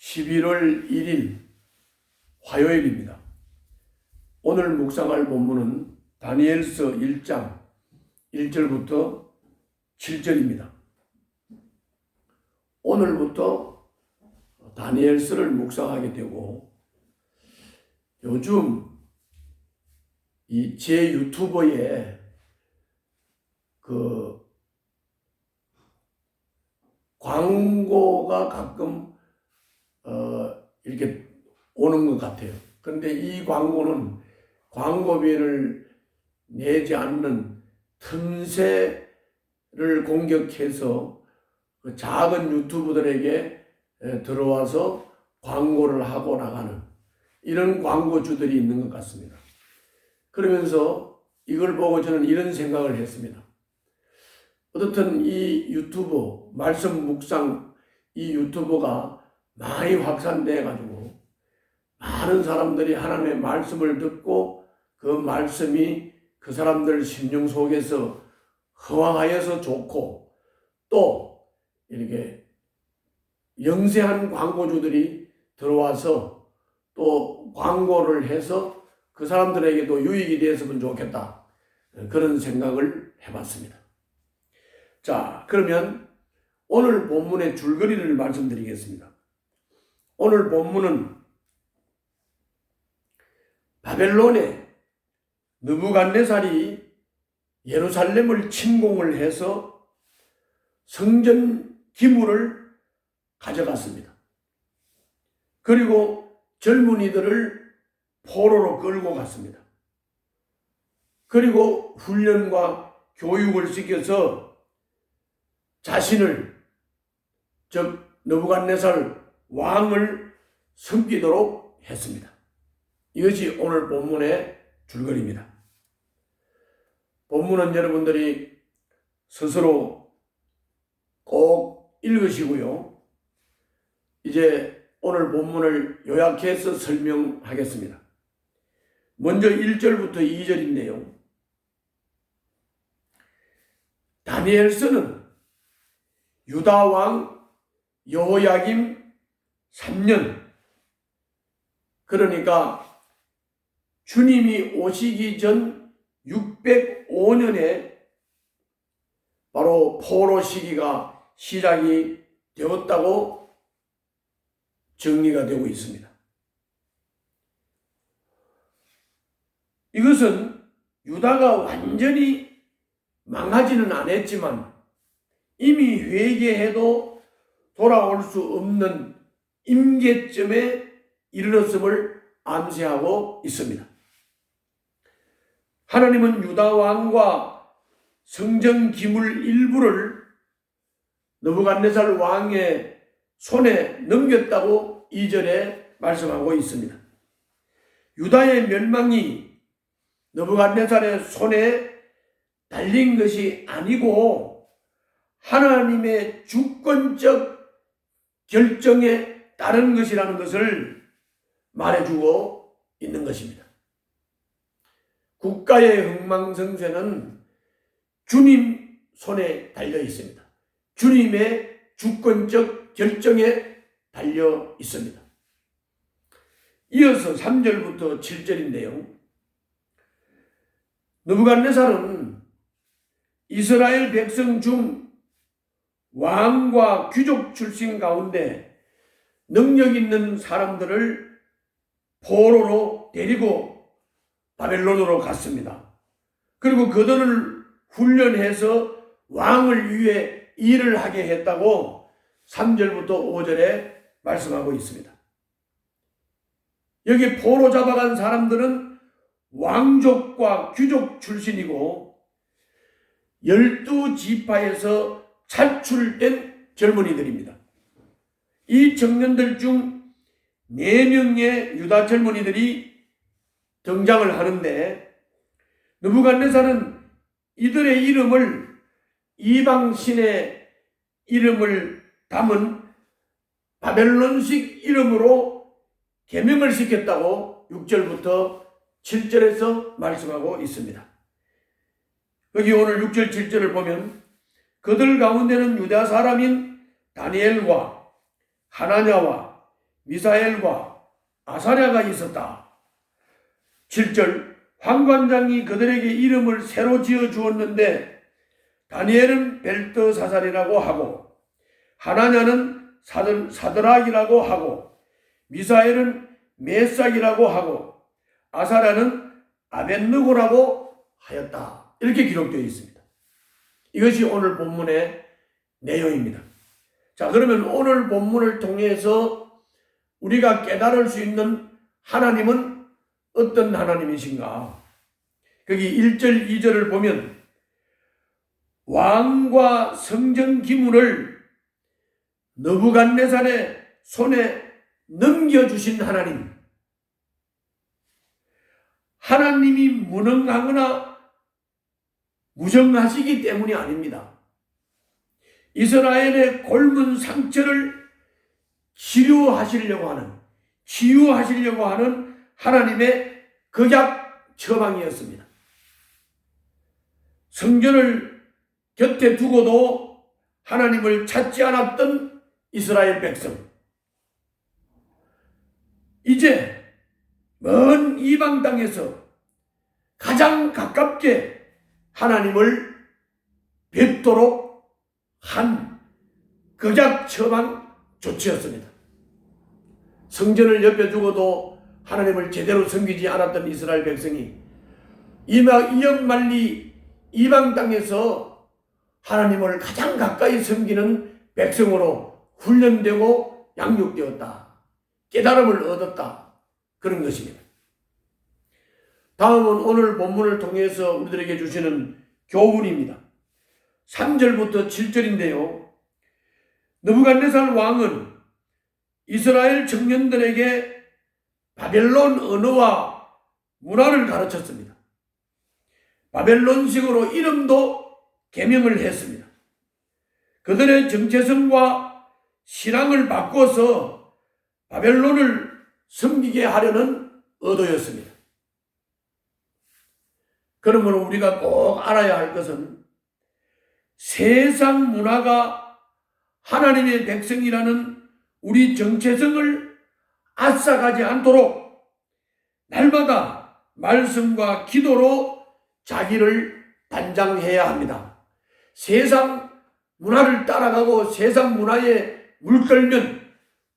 11월 1일 화요일입니다. 오늘 묵상할 본문은 다니엘서 1장 1절부터 7절입니다. 오늘부터 다니엘서를 묵상하게 되고, 요즘 제 유튜버에 광고가 가끔 이렇게 오는 것 같아요. 그런데 이 광고는 광고비를 내지 않는 틈새를 공격해서 그 작은 유튜브들에게 들어와서 광고를 하고 나가는 이런 광고주들이 있는 것 같습니다. 그러면서 이걸 보고 저는 이런 생각을 했습니다. 어떻든 이 유튜브, 말씀 묵상 이 유튜브가 많이 확산돼 가지고 많은 사람들이 하나님의 말씀을 듣고 그 말씀이 그 사람들 심령 속에서 허황하여서 좋고, 또 이렇게 영세한 광고주들이 들어와서 또 광고를 해서 그 사람들에게도 유익이 되었으면 좋겠다, 그런 생각을 해봤습니다. 자, 그러면 오늘 본문의 줄거리를 말씀드리겠습니다. 오늘 본문은 바벨론의 느부갓네살이 예루살렘을 침공을 해서 성전 기물을 가져갔습니다. 그리고 젊은이들을 포로로 끌고 갔습니다. 그리고 훈련과 교육을 시켜서 자신을, 즉 느부갓네살 왕을 섬기도록 했습니다. 이것이 오늘 본문의 줄거리입니다. 본문은 여러분들이 스스로 꼭 읽으시고요. 이제 오늘 본문을 요약해서 설명하겠습니다. 먼저 1절부터 2절인데요. 다니엘서는 유다 왕 여호야김 3년, 그러니까 주님이 오시기 전 605년에 바로 포로 시기가 시작이 되었다고 정리가 되고 있습니다. 이것은 유다가 완전히 망하지는 않았지만 이미 회개해도 돌아올 수 없는 임계점에 이르렀음을 암시하고 있습니다. 하나님은 유다 왕과 성전 기물 일부를 느부갓네살 왕의 손에 넘겼다고 2절에 말씀하고 있습니다. 유다의 멸망이 느부갓네살의 손에 달린 것이 아니고 하나님의 주권적 결정에 따른 것이라는 것을 말해주고 있는 것입니다. 국가의 흥망성쇠는 주님 손에 달려 있습니다. 주님의 주권적 결정에 달려 있습니다. 이어서 3절부터 7절인데요. 느부갓네살은 이스라엘 백성 중 왕과 귀족 출신 가운데 능력 있는 사람들을 포로로 데리고 바벨론으로 갔습니다. 그리고 그들을 훈련해서 왕을 위해 일을 하게 했다고 3절부터 5절에 말씀하고 있습니다. 여기 포로 잡아간 사람들은 왕족과 귀족 출신이고 12지파에서 차출된 젊은이들입니다. 이 청년들 중 4명의 유다 젊은이들이 등장을 하는데, 느부갓네살은 이들의 이름을 이방 신의 이름을 담은 바벨론식 이름으로 개명을 시켰다고 6절부터 7절에서 말씀하고 있습니다. 여기 오늘 6절 7절을 보면 그들 가운데는 유다 사람인 다니엘과 하나냐와 미사엘과 아사랴가 있었다. 7절 환관장이 그들에게 이름을 새로 지어 주었는데 다니엘은 벨드사살이라고 하고 하나냐는 사드락이라고 하고 미사엘은 메삭이라고 하고 아사랴는 아벳느고라고 하였다. 이렇게 기록되어 있습니다. 이것이 오늘 본문의 내용입니다. 자, 그러면 오늘 본문을 통해서 우리가 깨달을 수 있는 하나님은 어떤 하나님이신가? 거기 1절, 2절을 보면 왕과 성전 기물을 느부갓네살의 손에 넘겨주신 하나님. 하나님이 무능하거나 무정하시기 때문이 아닙니다. 이스라엘의 곪은 상처를 치유하시려고 하는 하나님의 극약 처방이었습니다. 성전을 곁에 두고도 하나님을 찾지 않았던 이스라엘 백성. 이제 먼 이방 땅에서 가장 가깝게 하나님을 뵙도록 한 극약 처방 조치였습니다. 성전을 옆에 두고도 하나님을 제대로 섬기지 않았던 이스라엘 백성이 이역만리 이방 땅에서 하나님을 가장 가까이 섬기는 백성으로 훈련되고 양육되었다. 깨달음을 얻었다. 그런 것입니다. 다음은 오늘 본문을 통해서 우리들에게 주시는 교훈입니다. 3절부터 7절인데요. 느부갓네살 왕은 이스라엘 청년들에게 바벨론 언어와 문화를 가르쳤습니다. 바벨론식으로 이름도 개명을 했습니다. 그들의 정체성과 신앙을 바꿔서 바벨론을 섬기게 하려는 의도였습니다. 그러므로 우리가 꼭 알아야 할 것은 세상 문화가 하나님의 백성이라는 우리 정체성을 앗아가지 않도록 날마다 말씀과 기도로 자기를 단장해야 합니다. 세상 문화를 따라가고 세상 문화에 물들면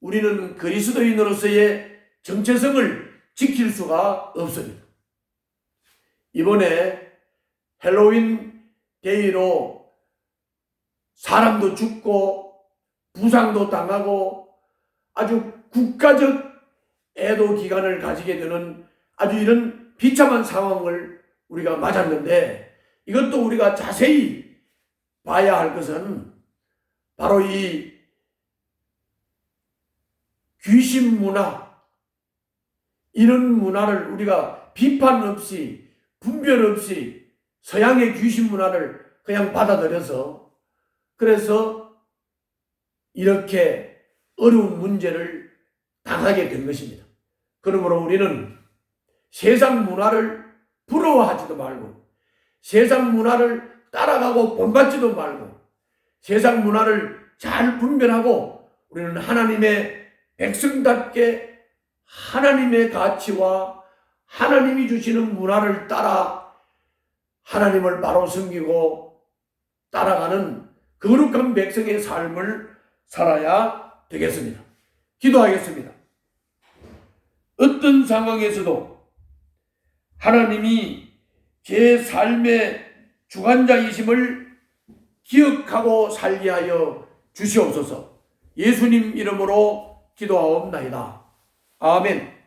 우리는 그리스도인으로서의 정체성을 지킬 수가 없습니다. 이번에 헬로윈 데이로 사람도 죽고 부상도 당하고 아주 국가적 애도 기간을 가지게 되는 아주 이런 비참한 상황을 우리가 맞았는데, 이것도 우리가 자세히 봐야 할 것은 바로 이 귀신 문화, 이런 문화를 우리가 비판 없이 분별 없이 서양의 귀신 문화를 그냥 받아들여서 그래서 이렇게 어려운 문제를 당하게 된 것입니다. 그러므로 우리는 세상 문화를 부러워하지도 말고 세상 문화를 따라가고 본받지도 말고 세상 문화를 잘 분별하고 우리는 하나님의 백성답게 하나님의 가치와 하나님이 주시는 문화를 따라 하나님을 바로 섬기고 따라가는 거룩한 백성의 삶을 살아야 되겠습니다. 기도하겠습니다. 어떤 상황에서도 하나님이 제 삶의 주관자이심을 기억하고 살게 하여 주시옵소서. 예수님 이름으로 기도하옵나이다. 아멘.